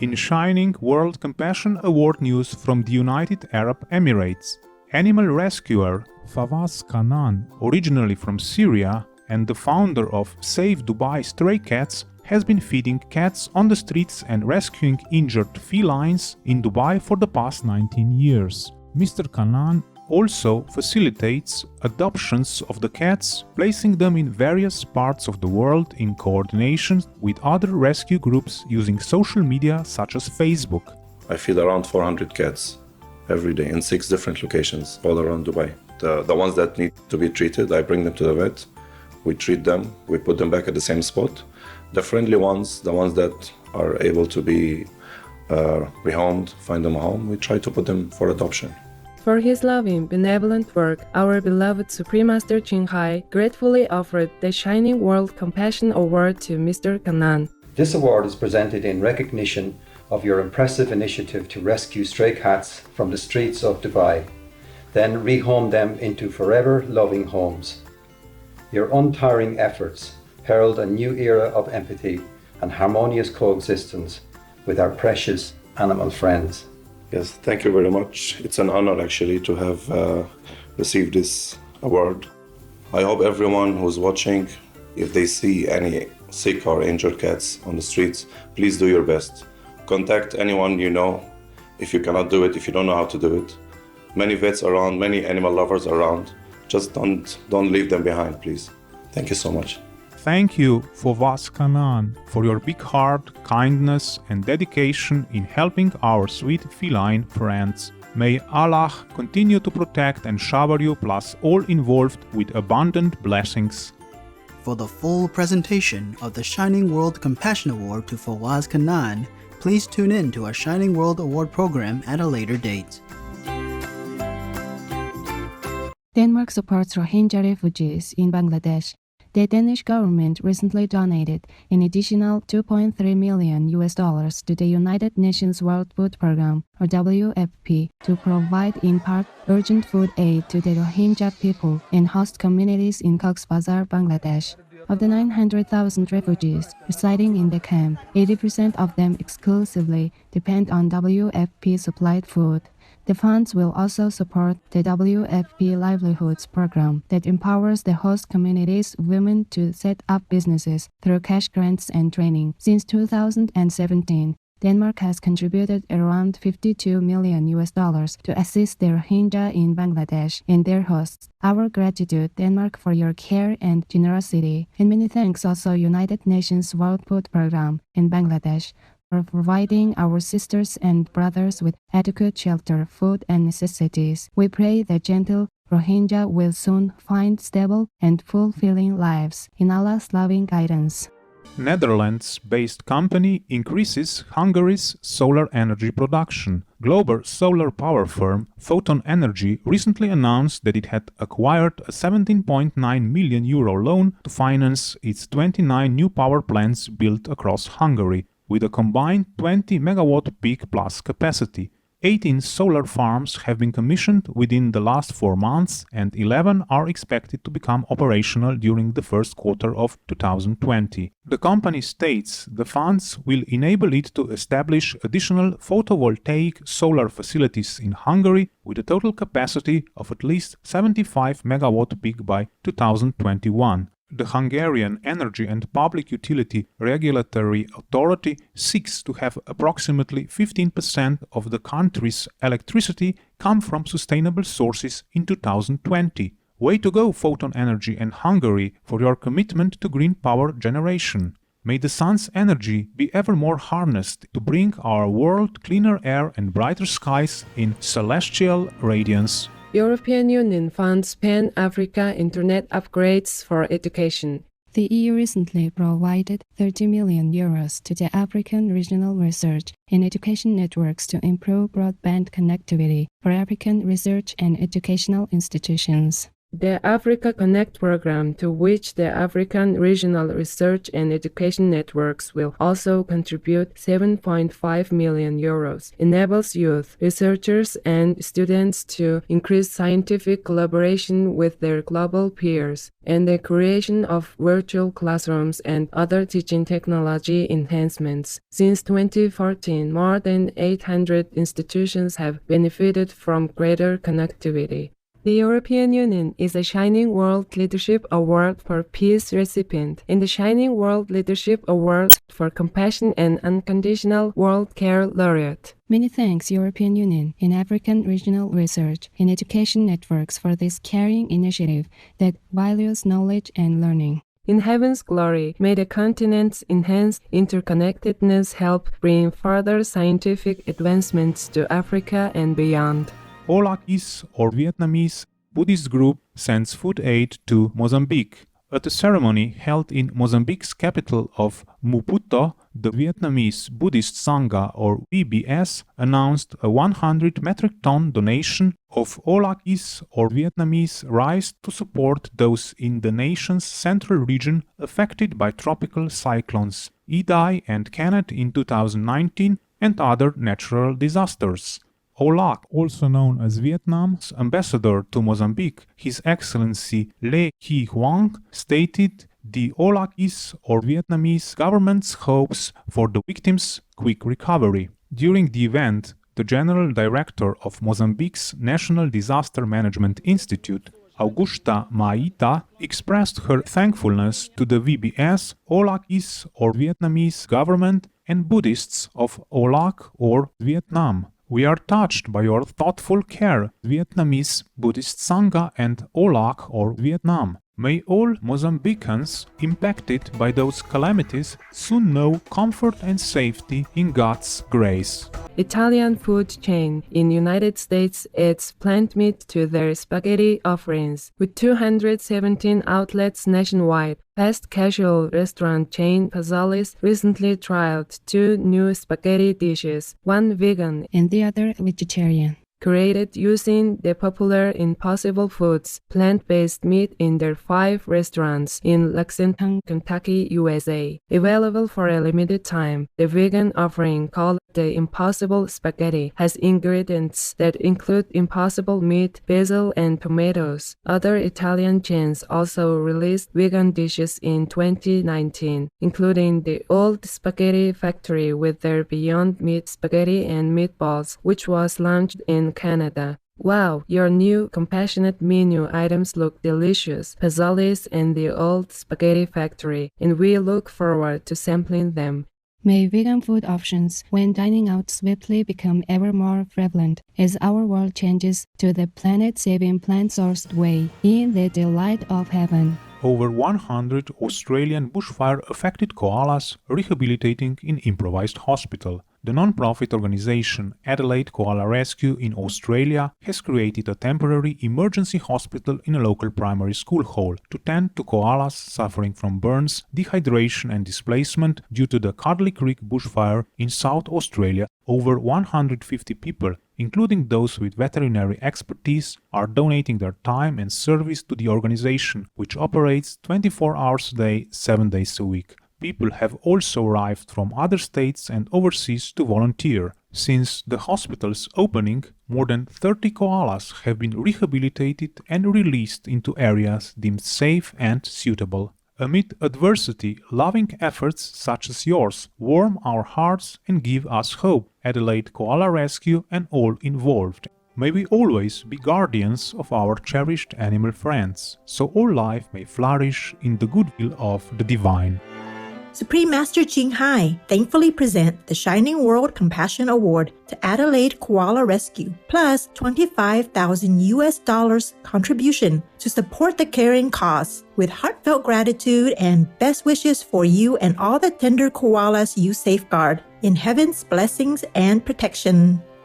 In Shining World Compassion Award news from the United Arab Emirates, animal rescuer Fawaz Kanan, originally from Syria and the founder of Save Dubai Stray Cats, has been feeding cats on the streets and rescuing injured felines in Dubai for the past 19 years. Mr. Kanan also facilitates adoptions of the cats, placing them in various parts of the world in coordination with other rescue groups using social media such as Facebook. I feed around 400 cats every day in 6 different locations all around Dubai. The ones that need to be treated, I bring them to the vet, we treat them, we put them back at the same spot. The friendly ones, the ones that are able to be rehomed, find them a home, we try to put them for adoption. For his loving, benevolent work, our beloved Supreme Master Ching gratefully offered the Shining World Compassion Award to Mr. Kanan. This award is presented in recognition of your impressive initiative to rescue stray cats from the streets of Dubai, then rehome them into forever loving homes. Your untiring efforts herald a new era of empathy and harmonious coexistence with our precious animal friends. Yes, thank you very much. It's an honor actually to have received this award. I hope everyone who's watching, if they see any sick or injured cats on the streets, please do your best. Contact anyone you know if you cannot do it, if you don't know how to do it. Many vets around, many animal lovers around. Just don't leave them behind, please. Thank you so much. Thank you, Fawaz Kanan, for your big heart, kindness, and dedication in helping our sweet feline friends. May Allah continue to protect and shower you plus all involved with abundant blessings. For the full presentation of the Shining World Compassion Award to Fawaz Kanan, please tune in to our Shining World Award program at a later date. Denmark supports Rohingya refugees in Bangladesh. The Danish government recently donated an additional $2.3 million to the United Nations World Food Programme, or WFP, to provide in part urgent food aid to the Rohingya people and host communities in Cox's Bazar, Bangladesh. Of the 900,000 refugees residing in the camp, 80% of them exclusively depend on WFP-supplied food. The funds will also support the WFP Livelihoods program that empowers the host community's women to set up businesses through cash grants and training. Since 2017, Denmark has contributed around $52 million to assist the Rohingya in Bangladesh and their hosts. Our gratitude, Denmark, for your care and generosity, and many thanks also United Nations World Food Programme in Bangladesh for providing our sisters and brothers with adequate shelter, food, and necessities. We pray that gentle Rohingya will soon find stable and fulfilling lives in Allah's loving guidance. Netherlands-based company increases Hungary's solar energy production. Global solar power firm Photon Energy recently announced that it had acquired a €17.9 million loan to finance its 29 new power plants built across Hungary, with a combined 20 megawatt peak plus capacity. 18 solar farms have been commissioned within the last 4 months, and 11 are expected to become operational during the first quarter of 2020. The company states the funds will enable it to establish additional photovoltaic solar facilities in Hungary with a total capacity of at least 75 megawatt peak by 2021. The Hungarian Energy and Public Utility Regulatory Authority seeks to have approximately 15% of the country's electricity come from sustainable sources in 2020. Way to go, Photon Energy and Hungary, for your commitment to green power generation. May the sun's energy be ever more harnessed to bring our world cleaner air and brighter skies in celestial radiance. European Union funds Pan-Africa Internet upgrades for education. The EU recently provided €30 million to the African Regional Research and Education Networks to improve broadband connectivity for African research and educational institutions. The Africa Connect program, to which the African Regional Research and Education Networks will also contribute €7.5 million, enables youth, researchers, and students to increase scientific collaboration with their global peers, and the creation of virtual classrooms and other teaching technology enhancements. Since 2014, more than 800 institutions have benefited from greater connectivity. The European Union is a Shining World Leadership Award for Peace recipient and the Shining World Leadership Award for Compassion and Unconditional World Care laureate. Many thanks, European Union and African Regional Research and Education Networks for this caring initiative that values knowledge and learning. In heaven's glory, may the continent's enhanced interconnectedness help bring further scientific advancements to Africa and beyond. koalas, or Vietnamese Buddhist group, sends food aid to Mozambique. At a ceremony held in Mozambique's capital of Maputo, the Vietnamese Buddhist Sangha, or VBS, announced a 100 metric ton donation of koalas, or Vietnamese rice, to support those in the nation's central region affected by tropical cyclones Idai and Kenneth in 2019 and other natural disasters. Olak, also known as Vietnam's ambassador to Mozambique, His Excellency Le Hy Hoang, stated the koalas, or Vietnamese government's hopes for the victims' quick recovery. During the event, the General Director of Mozambique's National Disaster Management Institute, Augusta Maita, expressed her thankfulness to the VBS, koalas, or Vietnamese government, and Buddhists of Olak, or Vietnam. We are touched by your thoughtful care, Vietnamese Buddhist Sangha and Olak, or Vietnam. May all Mozambicans impacted by those calamities soon know comfort and safety in God's grace. Italian food chain in United States adds plant meat to their spaghetti offerings. With 217 outlets nationwide, fast casual restaurant chain Fazoli's recently trialed 2 new spaghetti dishes, one vegan and the other vegetarian. Created using the popular Impossible Foods plant-based meat in their 5 restaurants in Lexington, Kentucky, USA. Available for a limited time, the vegan offering, called the Impossible Spaghetti, has ingredients that include impossible meat, basil, and tomatoes. Other Italian chains also released vegan dishes in 2019, including the Old Spaghetti Factory with their Beyond Meat spaghetti and meatballs, which was launched in Canada. Wow, your new compassionate menu items look delicious, Fazoli's and the Old Spaghetti Factory, and we look forward to sampling them. May vegan food options when dining out swiftly become ever more prevalent as our world changes to the planet-saving plant-sourced way in the delight of heaven. Over 100 Australian bushfire-affected koalas rehabilitating in improvised hospital. The non-profit organization Adelaide Koala Rescue in Australia has created a temporary emergency hospital in a local primary school hall to tend to koalas suffering from burns, dehydration and displacement due to the Cuddly Creek bushfire in South Australia. Over 150 people, including those with veterinary expertise, are donating their time and service to the organization, which operates 24 hours a day, 7 days a week. People have also arrived from other states and overseas to volunteer. Since the hospital's opening, more than 30 koalas have been rehabilitated and released into areas deemed safe and suitable. Amid adversity, loving efforts such as yours warm our hearts and give us hope, Adelaide Koala Rescue and all involved. May we always be guardians of our cherished animal friends, so all life may flourish in the goodwill of the divine. Supreme Master Ching thankfully present the Shining World Compassion Award to Adelaide Koala Rescue, plus $25,000 contribution to support the caring cause, with heartfelt gratitude and best wishes for you and all the tender koalas you safeguard. In heaven's blessings and protection.